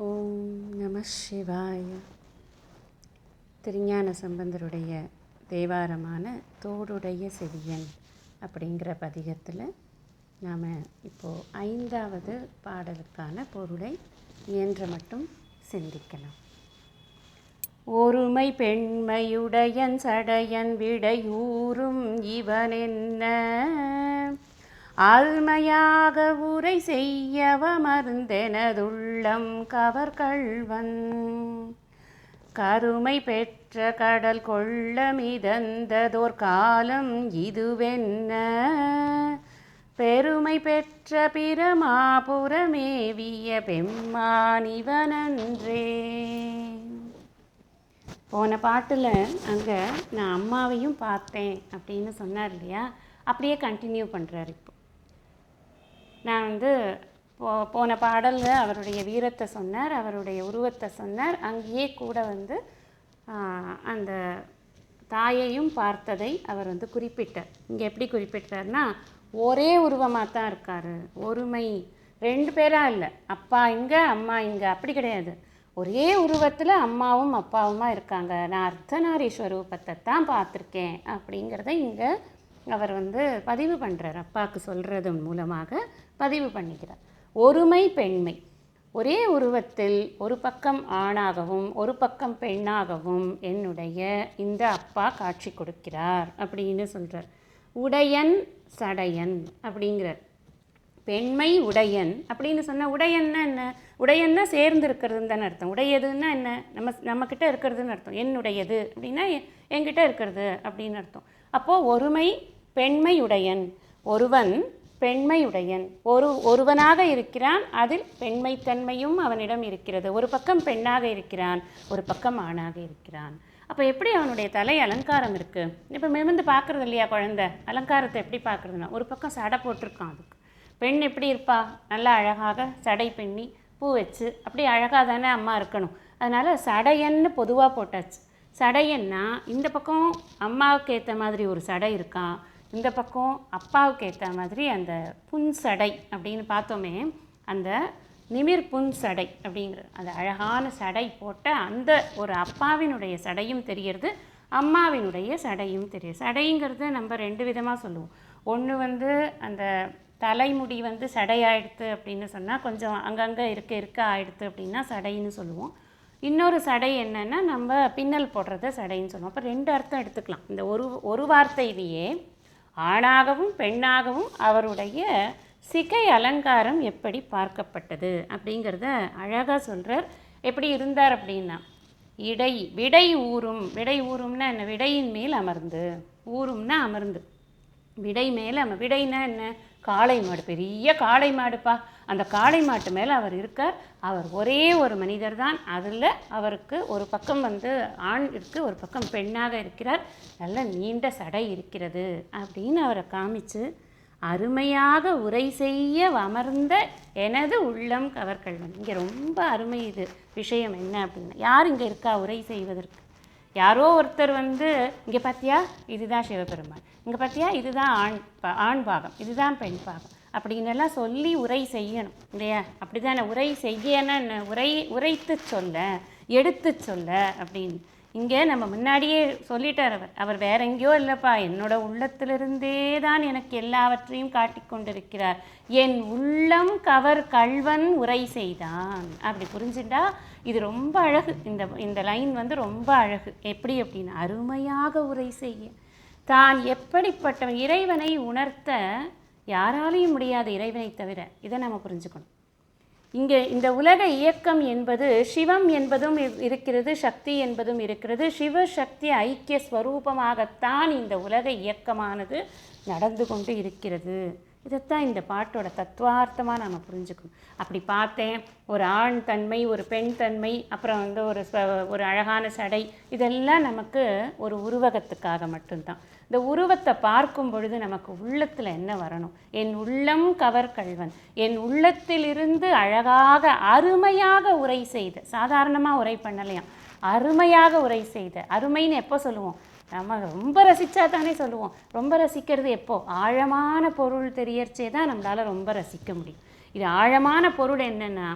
ஓம் நம சிவாய. திருஞான சம்பந்தருடைய தேவாரமான தோடுடைய செவியன் அப்படிங்கிற பதிகத்தில் நாம் இப்போது 5வது பாடலுக்கான பொருளை இயன்ற மட்டும் சிந்திக்கலாம். ஒருமை பெண்மையுடையன் சடையன் விடையூறும் இவனென்ன ஆழ்மையாக உரை செய்யவ மருந்தெனதுள்ளம் கவர்கள்வன் கருமை பெற்ற கடல் கொள்ள மிதந்ததோர் காலம் இதுவென்ன பெருமை பெற்ற பிரமாபுரமேவிய பெம்மானிவனன்றே. போன பாட்டில் அங்கே நான் அம்மாவையும் பார்த்தேன் அப்படின்னு சொன்னார் இல்லையா, அப்படியே கண்டினியூ பண்ணுறார். இப்போ நான் போன பாடலில் அவருடைய வீரத்தை சொன்னார், அவருடைய உருவத்தை சொன்னார். அங்கேயே கூட அந்த தாயையும் பார்த்ததை அவர் குறிப்பிட்டார். இங்கே எப்படி குறிப்பிட்டார்னா, ஒரே உருவமாக தான் இருக்கார். ஒருமை, 2 பேராக இல்லை, அப்பா இங்கே அம்மா இங்கே, அப்படி கிடையாது. ஒரே உருவத்தில் அம்மாவும் அப்பாவுமா இருக்காங்க. நான் அர்த்தநாரீஸ்வரூபத்தை தான் பார்த்துருக்கேன் அப்படிங்கிறத இங்கே அவர் பதிவு பண்ணுறார். அப்பாவுக்கு சொல்கிறது மூலமாக பதிவு பண்ணிக்கிறார். ஒருமை பெண்மை, ஒரே உருவத்தில் ஒரு பக்கம் ஆணாகவும் ஒரு பக்கம் பெண்ணாகவும் என்னுடைய இந்த அப்பா காட்சி கொடுக்கிறார் அப்படின்னு சொல்கிறார். உடையன் சடையன் அப்படிங்கிறார். பெண்மை உடையன் அப்படின்னு சொன்னால், உடையன்னா என்ன? உடையன்னா சேர்ந்து இருக்கிறதுன்னு தானே அர்த்தம். உடையதுன்னா என்ன? நம்மக்கிட்ட இருக்கிறதுன்னு அர்த்தம். என்னுடையது அப்படின்னா என்கிட்ட இருக்கிறது அப்படின்னு அர்த்தம். அப்போது ஒருமை பெண்மை உடையன், ஒருவன் பெண்மையுடையன், ஒருவனாக இருக்கிறான், அதில் பெண்மைத்தன்மையும் அவனிடம் இருக்கிறது. ஒரு பக்கம் பெண்ணாக இருக்கிறான், ஒரு பக்கம் ஆணாக இருக்கிறான். அப்போ எப்படி அவனுடைய தலை அலங்காரம் இருக்குது? இப்போ நிமிர்ந்து பார்க்குறது இல்லையா குழந்தை, அலங்காரத்தை எப்படி பார்க்குறதுனா, ஒரு பக்கம் சடை போட்டிருக்கான். அதுக்கு பெண் எப்படி இருப்பா? நல்லா அழகாக சடை பின்னி பூ வச்சு அப்படி அழகாக தானே அம்மா இருக்கணும். அதனால் சடையன்னு பொதுவாக போட்டாச்சு. சடையன்னா இந்த பக்கம் அம்மாவுக்கு ஏற்ற மாதிரி ஒரு சடை இருக்கான், இந்த பக்கம் அப்பாவுக்கு ஏற்ற மாதிரி அந்த புன் சடை அப்படின்னு பார்த்தோமே, அந்த நிமிர் புன் சடை அப்படிங்கிற அந்த அழகான சடை போட்ட அந்த ஒரு அப்பாவினுடைய சடையும் தெரிகிறது, அம்மாவினுடைய சடையும் தெரியுது. சடைங்கிறது நம்ம 2 விதமாக சொல்லுவோம். ஒன்று அந்த தலைமுடி சடையாயிடுத்து அப்படின்னு சொன்னால், கொஞ்சம் அங்கங்கே இருக்க ஆயிடுத்து அப்படின்னா சடைன்னு சொல்லுவோம். இன்னொரு சடை என்னென்னா, நம்ம பின்னல் போடுறத சடைன்னு சொல்லுவோம். அப்போ 2 அர்த்தம் எடுத்துக்கலாம். இந்த ஒரு வார்த்தையிலேயே ஆணாகவும் பெண்ணாகவும் அவருடைய சிகை அலங்காரம் எப்படி பார்க்கப்பட்டது அப்படிங்கிறத அழகாக சொல்கிறார். எப்படி இருந்தார் அப்படின்னா, விடை ஊறும்னா என்ன? விடையின் மேல் அமர்ந்து, ஊறும்னா அமர்ந்து, விடை மேலே விடைனா என்ன? காளை மாடு, பெரிய காளை மாடுப்பா. அந்த காளை மாட்டு மேலே அவர் இருக்கார். அவர் ஒரே ஒரு மனிதர் தான். அதில் அவருக்கு ஒரு பக்கம் ஆண் இருக்குது, ஒரு பக்கம் பெண்ணாக இருக்கிறார். நல்ல நீண்ட சடை இருக்கிறது அப்படின்னு அவரை காமிச்சு, அருமையாக உரை செய்ய அமர்ந்த எனது உள்ளம் கவர்கள்வன். இங்கே ரொம்ப அருமை. இது விஷயம் என்ன அப்படின்னா, யார் இங்கே இருக்கா உரை செய்வதற்கு? யாரோ ஒருத்தர் இங்கே பார்த்தியா இதுதான் சிவபெருமான், இங்கே பார்த்தியா இதுதான் ஆண் பாகம், இதுதான் பெண் பாகம் அப்படின்னெல்லாம் சொல்லி உரை செய்யணும் இல்லையா? அப்படி தானே உரை செய்யனா என்ன? உரைத்து சொல்ல, எடுத்து சொல்ல அப்படின்னு. இங்கே நம்ம முன்னாடியே சொல்லிட்டார் அவர் வேற எங்கேயோ இல்லைப்பா, என்னோட உள்ளத்திலிருந்தே தான் எனக்கு எல்லாவற்றையும் காட்டி கொண்டிருக்கிறார். என் உள்ளம் கவர் கள்வன் உரை செய்தான். அப்படி புரிஞ்சுட்டா இது ரொம்ப அழகு. இந்த லைன் ரொம்ப அழகு. எப்படி அப்படின்னா, அருமையாக உரை செய்ய, தான் எப்படிப்பட்ட இறைவனை உணர்த்த யாராலையும் முடியாது, இறைவனை தவிர. இதை நம்ம புரிஞ்சுக்கணும். இங்கே இந்த உலக இயக்கம் என்பது சிவம் என்பதும் இருக்கிறது, சக்தி என்பதும் இருக்கிறது. சிவசக்தி ஐக்கிய ஸ்வரூபமாகத்தான் இந்த உலக இயக்கமானது நடந்து கொண்டு இருக்கிறது. இதைத்தான் இந்த பாட்டோட தத்துவார்த்தமாக நாம் புரிஞ்சுக்கணும். அப்படி பார்த்தேன், ஒரு ஆண் தன்மை, ஒரு பெண் தன்மை, அப்புறம் ஒரு அழகான சடை, இதெல்லாம் நமக்கு ஒரு உருவகத்துக்காக மட்டும்தான். இந்த உருவத்தை பார்க்கும் பொழுது நமக்கு உள்ளத்தில் என்ன வரணும்? என் உள்ளம் கவர் கள்வன், என் உள்ளத்திலிருந்து அழகாக அருமையாக உரை செய்த, சாதாரணமாக உரை பண்ணலையாம், அருமையாக உரை செய்த. அருமைன்னு எப்போ சொல்லுவோம்? நம்ம ரொம்ப ரசித்தா தானே சொல்லுவோம். ரொம்ப ரசிக்கிறது எப்போ? ஆழமான பொருள் தெரியறச்சே தான் நம்மளால் ரொம்ப ரசிக்க முடியும். இது ஆழமான பொருள் என்னென்னா,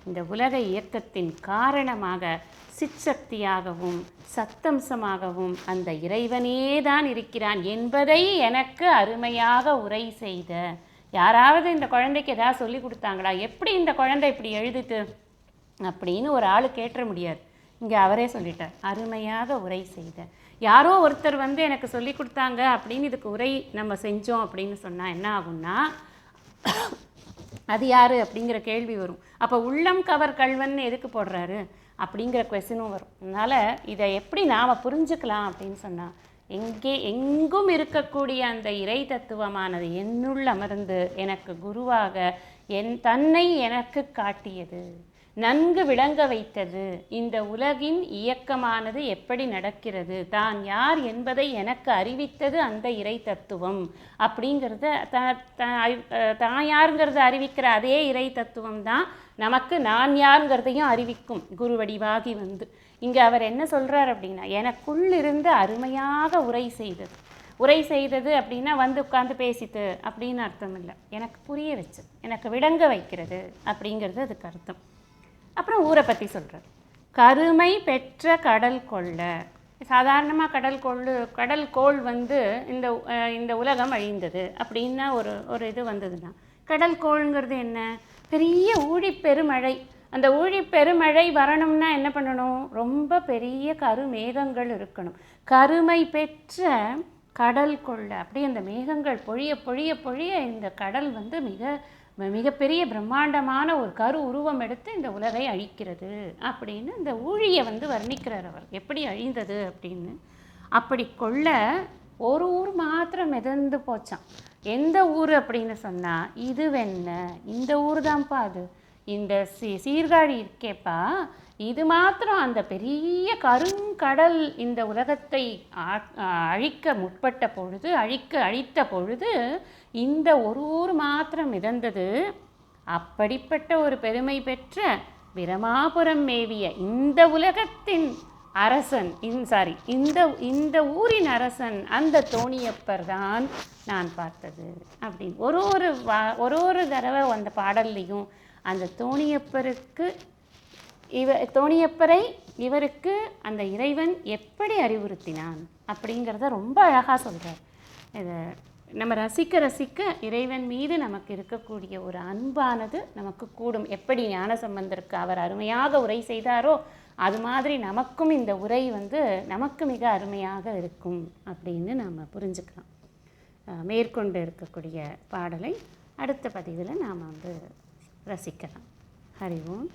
இந்த உலக இயக்கத்தின் காரணமாக சிற்சக்தியாகவும் சத்தம்சமாகவும் அந்த இறைவனே தான் இருக்கிறான் என்பதை எனக்கு அருமையாக உரை செய்த. யாராவது இந்த குழந்தைக்கு ஏதாவது சொல்லி கொடுத்தாங்களா? எப்படி இந்த குழந்தை இப்படி எழுதுது அப்படின்னு ஒரு ஆள் கேட்ட முடியாது. இங்கே அவரே சொல்லிட்டார், அருமையாக உரை செய்த. யாரோ ஒருத்தர் வந்து எனக்கு சொல்லி கொடுத்தாங்க அப்படின்னு இதுக்கு உரை நம்ம செஞ்சோம் அப்படின்னு சொன்னால் என்ன ஆகும்னா, அது யார் அப்படிங்கிற கேள்வி வரும். அப்போ உள்ளம் கவர் கல்வன் எதுக்கு போடுறாரு அப்படிங்கிற கொஸ்டினும் வரும். அதனால் இதை எப்படி நாம் புரிஞ்சுக்கலாம் அப்படின்னு சொன்னால், எங்கும் இருக்கக்கூடிய அந்த இறை தத்துவமானது என்னுள் அமர்ந்து எனக்கு குருவாக தன்னை எனக்கு காட்டியது, நன்கு விளங்க வைத்தது. இந்த உலகின் இயக்கமானது எப்படி நடக்கிறது, தான் யார் என்பதை எனக்கு அறிவித்தது அந்த இறை தத்துவம் அப்படிங்கிறத தான் யாருங்கிறத அறிவிக்கிற அதே இறை தத்துவம் தான் நமக்கு நான் யாருங்கிறதையும் அறிவிக்கும் குரு வடிவாகி வந்து. இங்கே அவர் என்ன சொல்கிறார் அப்படின்னா, எனக்குள்ளிருந்து அருமையாக உரை செய்தது அப்படின்னா வந்து உட்காந்து பேசிட்டு அப்படின்னு அர்த்தம் இல்லை. எனக்கு புரிய வச்சு, எனக்கு விளங்க வைக்கிறது அப்படிங்கிறது அதுக்கு அர்த்தம். அப்புறம் ஊரை பற்றி சொல்கிறார். கருமை பெற்ற கடல் கொள்ள. சாதாரணமாக கடல் கோள் வந்து இந்த உலகம் அழிந்தது அப்படின்னா ஒரு இது வந்ததுன்னா, கடல் கோள்ங்கிறது என்ன? பெரிய ஊழிப்பெருமழை. அந்த ஊழிப்பெருமழை வரணும்னா என்ன பண்ணணும்? ரொம்ப பெரிய கருமேகங்கள் இருக்கணும். கருமை பெற்ற கடல் கொள்ள. அப்படியே அந்த மேகங்கள் பொழிய பொழிய பொழிய இந்த கடல் வந்து மிகப்பெரிய பிரம்மாண்டமான ஒரு கரு உருவம் எடுத்து இந்த உலகை அழிக்கிறது அப்படின்னு இந்த ஊழியை வந்து வர்ணிக்கிறார் அவர், எப்படி அழிந்தது அப்படின்னு. அப்படி கொள்ள ஒரு ஊர் மாத்திரம் மிதந்து போச்சான். எந்த ஊர் அப்படின்னு சொன்னால், இதுவென்ன, இந்த ஊர் தான்ப்பா அது, இந்த சீர்காழி இருக்கேப்பா, இது மாத்திரம் அந்த பெரிய கருங்கடல் இந்த உலகத்தை அழிக்க முற்பட்ட பொழுது, அழித்த பொழுது இந்த ஒரு ஊர் மாத்திரம் மிதந்தது. அப்படிப்பட்ட ஒரு பெருமை பெற்ற பிரமாபுரம் மேவிய இந்த உலகத்தின் அரசன், இந்த ஊரின் அரசன் அந்த தோணியப்பர் தான் நான் பார்த்தது அப்படின்னு ஒரு தடவை அந்த பாடல்லையும் அந்த தோணியப்பரை இவருக்கு அந்த இறைவன் எப்படி அறிவுறுத்தினான் அப்படிங்கிறத ரொம்ப அழகாக சொல்கிறார். இதை நம்ம ரசிக்க இறைவன் மீது நமக்கு இருக்கக்கூடிய ஒரு அன்பானது நமக்கு கூடும். எப்படி ஞானசம்பந்தருக்கு அவர் அருமையாக உரை செய்தாரோ அது மாதிரி நமக்கும் இந்த உரை வந்து நமக்கு மிக அருமையாக இருக்கும் அப்படின்னு நாம் புரிஞ்சுக்கலாம். மேற்கொண்டு இருக்கக்கூடிய பாடலை அடுத்த பதிவில் நாம் வந்து ரசிக்கலாம். ஹரி ஓம்.